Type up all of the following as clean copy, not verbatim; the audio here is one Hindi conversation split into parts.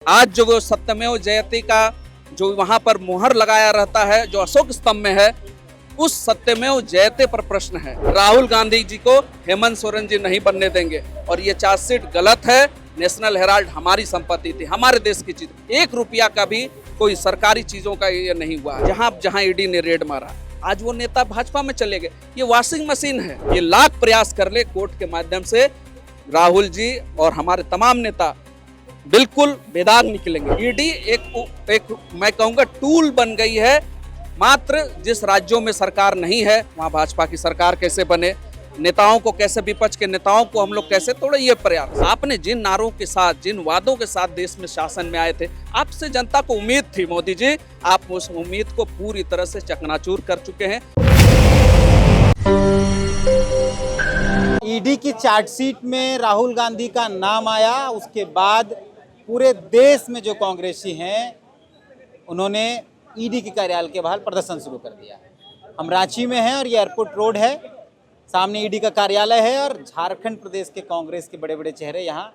आज जो वो सत्यमेव जयते का जो वहां पर मुहर लगाया रहता है, जो अशोक स्तंभ में है, उस सत्यमेव जयते पर प्रश्न है। राहुल गांधी जी को हेमंत सोरेन जी नहीं बनने देंगे और ये चार्जशीट गलत है। नेशनल हेराल्ड हमारी संपत्ति थी, हमारे देश की चीज, 1 रुपया का भी कोई सरकारी चीजों का ये नहीं हुआ। जहां ईडी ने रेड मारा, आज वो नेता भाजपा में चले गए। ये वॉशिंग मशीन है। ये लाख प्रयास कर ले कोर्ट के माध्यम से, राहुल जी और हमारे तमाम नेता बिल्कुल बेदाग निकलेंगे। ईडी एक मैं कहूंगा टूल बन गई है। मात्र जिस राज्यों में सरकार नहीं है वहां भाजपा की सरकार कैसे बने, नेताओं को कैसे, विपक्ष के नेताओं को हम लोग कैसे तोड़े, ये प्रयास। आपने जिन नारों के साथ, जिन वादों के साथ देश में शासन में आए थे, आपसे जनता को उम्मीद थी मोदी जी, आप उस उम्मीद को पूरी तरह से चकनाचूर कर चुके हैं। ईडी की चार्जशीट में राहुल गांधी का नाम आया, उसके बाद पूरे देश में जो कांग्रेसी हैं उन्होंने ईडी के कार्यालय के बाहर प्रदर्शन शुरू कर दिया। हम रांची में हैं और ये एयरपोर्ट रोड है, सामने ईडी का कार्यालय है और झारखंड प्रदेश के कांग्रेस के बड़े बड़े चेहरे यहाँ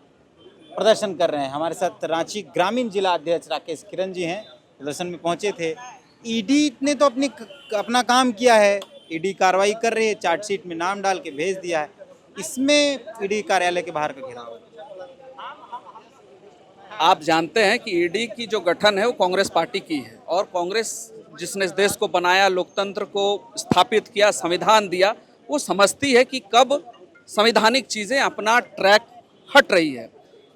प्रदर्शन कर रहे हैं। हमारे साथ रांची ग्रामीण जिला अध्यक्ष राकेश किरण जी हैं, प्रदर्शन में पहुँचे थे। ईडी ने तो अपना काम किया है, ईडी कार्रवाई कर रही है, चार्जशीट में नाम डाल के भेज दिया है। इसमें ईडी कार्यालय के बाहर का घेराव। आप जानते हैं कि ईडी की जो गठन है वो कांग्रेस पार्टी की है और कांग्रेस जिसने इस देश को बनाया, लोकतंत्र को स्थापित किया, संविधान दिया, वो समझती है कि कब संवैधानिक चीज़ें अपना ट्रैक हट रही है।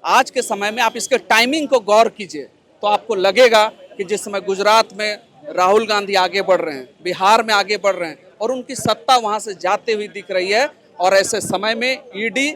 आज के समय में आप इसके टाइमिंग को गौर कीजिए तो आपको लगेगा कि जिस समय गुजरात में राहुल गांधी आगे बढ़ रहे हैं, बिहार में आगे बढ़ रहे हैं और उनकी सत्ता वहाँ से जाते हुई दिख रही है, और ऐसे समय में ईडी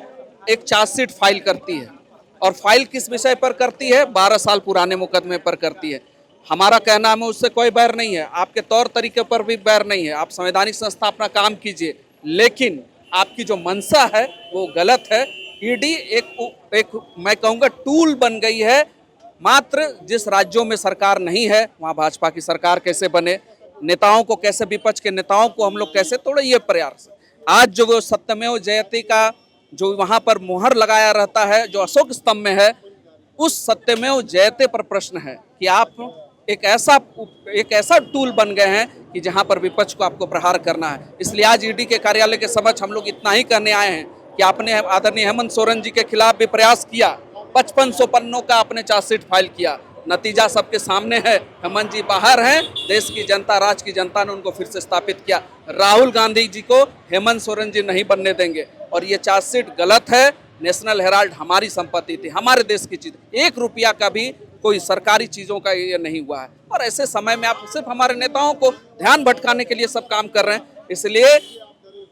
एक चार्जशीट फाइल करती है। और फाइल किस विषय पर करती है? 12 साल पुराने मुकदमे पर करती है। हमारा कहना है उससे कोई बैर नहीं है, आपके तौर तरीके पर भी बैर नहीं है, आप संवैधानिक संस्था अपना काम कीजिए, लेकिन आपकी जो मंशा है वो गलत है। ईडी एक मैं कहूँगा टूल बन गई है। मात्र जिस राज्यों में सरकार नहीं है वहाँ भाजपा की सरकार कैसे बने, नेताओं को कैसे, विपक्ष के नेताओं को हम लोग कैसे तोड़े, ये प्रयास। आज जो वो सत्यमेव जयते का जो वहां पर मुहर लगाया रहता है, जो अशोक स्तंभ में है, उस सत्यमेव जयते पर प्रश्न है कि आप एक ऐसा टूल बन गए हैं कि जहां पर विपक्ष को आपको प्रहार करना है। इसलिए आज ईडी के कार्यालय के समक्ष हम लोग इतना ही कहने आए हैं कि आपने आदरणीय हेमंत सोरेन जी के खिलाफ भी प्रयास किया, 5500 पन्नों का आपने चार्जशीट फाइल किया, नतीजा सबके सामने है। हेमंत जी बाहर हैं, देश की जनता, राज्य की जनता ने उनको फिर से स्थापित किया। राहुल गांधी जी को हेमंत सोरेन जी नहीं बनने देंगे और ये चार्जशीट गलत है। नेशनल हेराल्ड हमारी संपत्ति थी, हमारे देश की चीज, 1 रुपया का भी कोई सरकारी चीजों का ये नहीं हुआ है। और ऐसे समय में आप सिर्फ हमारे नेताओं को ध्यान भटकाने के लिए सब काम कर रहे हैं। इसलिए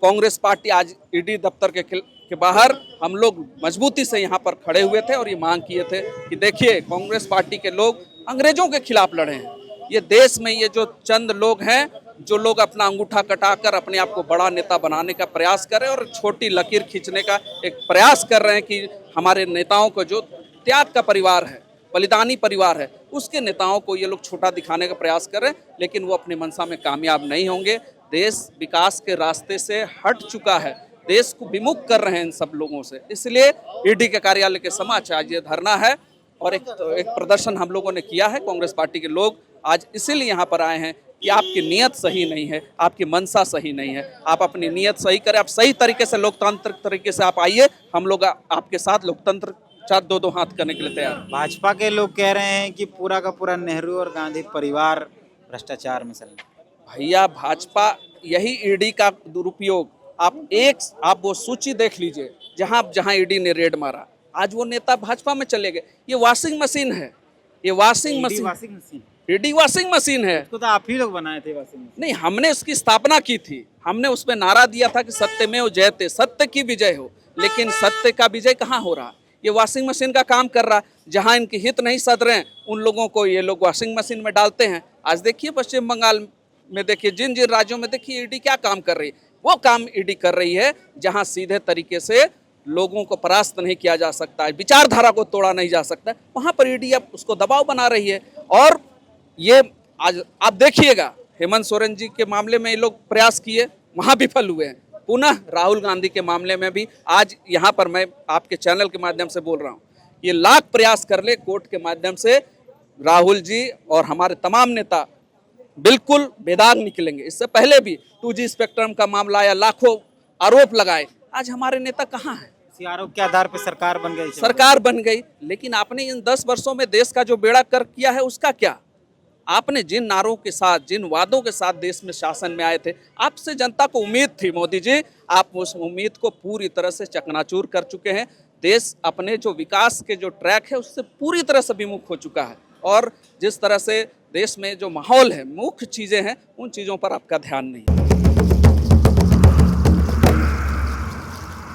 कांग्रेस पार्टी आज ईडी दफ्तर के बाहर हम लोग मजबूती से यहाँ पर खड़े हुए थे और ये मांग किए थे कि देखिए, कांग्रेस पार्टी के लोग अंग्रेजों के खिलाफ लड़े हैं। ये देश में ये जो चंद लोग हैं, जो लोग अपना अंगूठा कटाकर अपने आप को बड़ा नेता बनाने का प्रयास कर रहे हैं और छोटी लकीर खींचने का एक प्रयास कर रहे हैं कि हमारे नेताओं को, जो त्याग का परिवार है, बलिदानी परिवार है, उसके नेताओं को ये लोग छोटा दिखाने का प्रयास कर रहे हैं, लेकिन वो अपनी मंशा में कामयाब नहीं होंगे। देश विकास के रास्ते से हट चुका है, देश को विमुख कर रहे हैं इन सब लोगों से। इसलिए ईडी के कार्यालय के समक्ष आज ये धरना है और एक प्रदर्शन हम लोगों ने किया है। कांग्रेस पार्टी के लोग आज इसीलिए यहाँ पर आए हैं कि आपकी नीयत सही नहीं है, आपकी मंशा सही नहीं है। आप अपनी नीयत सही करें, आप सही तरीके से, लोकतांत्रिक तरीके से आप आइए, हम लोग आपके साथ लोकतंत्र साथ 2-2 हाथ करने के लिए तैयार। भाजपा के लोग कह रहे हैं कि पूरा का पूरा नेहरू और गांधी परिवार भ्रष्टाचार में चल रहा है। भैया, भाजपा यही ईडी का दुरुपयोग, आप वो सूची देख लीजिए जहां ईडी ने रेड मारा, आज वो नेता भाजपा में चले गए। ये वॉशिंग मशीन है, ये washing machine, ED washing machine है। इसको तो आप ही लोग बनाए थे वॉशिंग मशीन। नहीं, हमने उसकी स्थापना की थी, हमने उसमें नारा दिया था कि सत्यमेव जयते, सत्य की विजय हो, लेकिन सत्य का विजय कहाँ हो रहा? ये वॉशिंग मशीन का काम कर रहा। जहां इनके हित नहीं सध रहे हैं उन लोगों को ये लोग वॉशिंग मशीन में डालते हैं। आज देखिए पश्चिम बंगाल में, देखिए जिन जिन राज्यों में, देखिए ईडी क्या काम कर रही है। वो काम ईडी कर रही है जहां सीधे तरीके से लोगों को परास्त नहीं किया जा सकता है, विचारधारा को तोड़ा नहीं जा सकता, वहां पर ईडी अब उसको दबाव बना रही है। और ये आज आप देखिएगा, हेमंत सोरेन जी के मामले में ये लोग प्रयास किए, वहां विफल हुए हैं। पुनः राहुल गांधी के मामले में भी आज यहाँ पर मैं आपके चैनल के माध्यम से बोल रहा हूँ ये लाख प्रयास कर ले, कोर्ट के माध्यम से राहुल जी और हमारे तमाम नेता बिल्कुल बेदाग निकलेंगे। इससे पहले भी 2G स्पेक्ट्रम का मामला आया, लाखों आरोप लगाए, आज हमारे नेता कहाँ हैं? इसी आरोप के आधार पर सरकार बन गई। सरकार बन गई, लेकिन आपने इन 10 वर्षों में देश का जो बेड़ा कर किया है उसका क्या? आपने जिन नारों के साथ, जिन वादों के साथ देश में शासन में आए थे, आपसे जनता को उम्मीद थी मोदी जी, आप उस उम्मीद को पूरी तरह से चकनाचूर कर चुके हैं। देश अपने जो विकास के जो ट्रैक है उससे पूरी तरह से विमुख हो चुका है, और जिस तरह से देश में जो माहौल है, मुख्य चीज़ें हैं, उन चीज़ों पर आपका ध्यान नहीं है।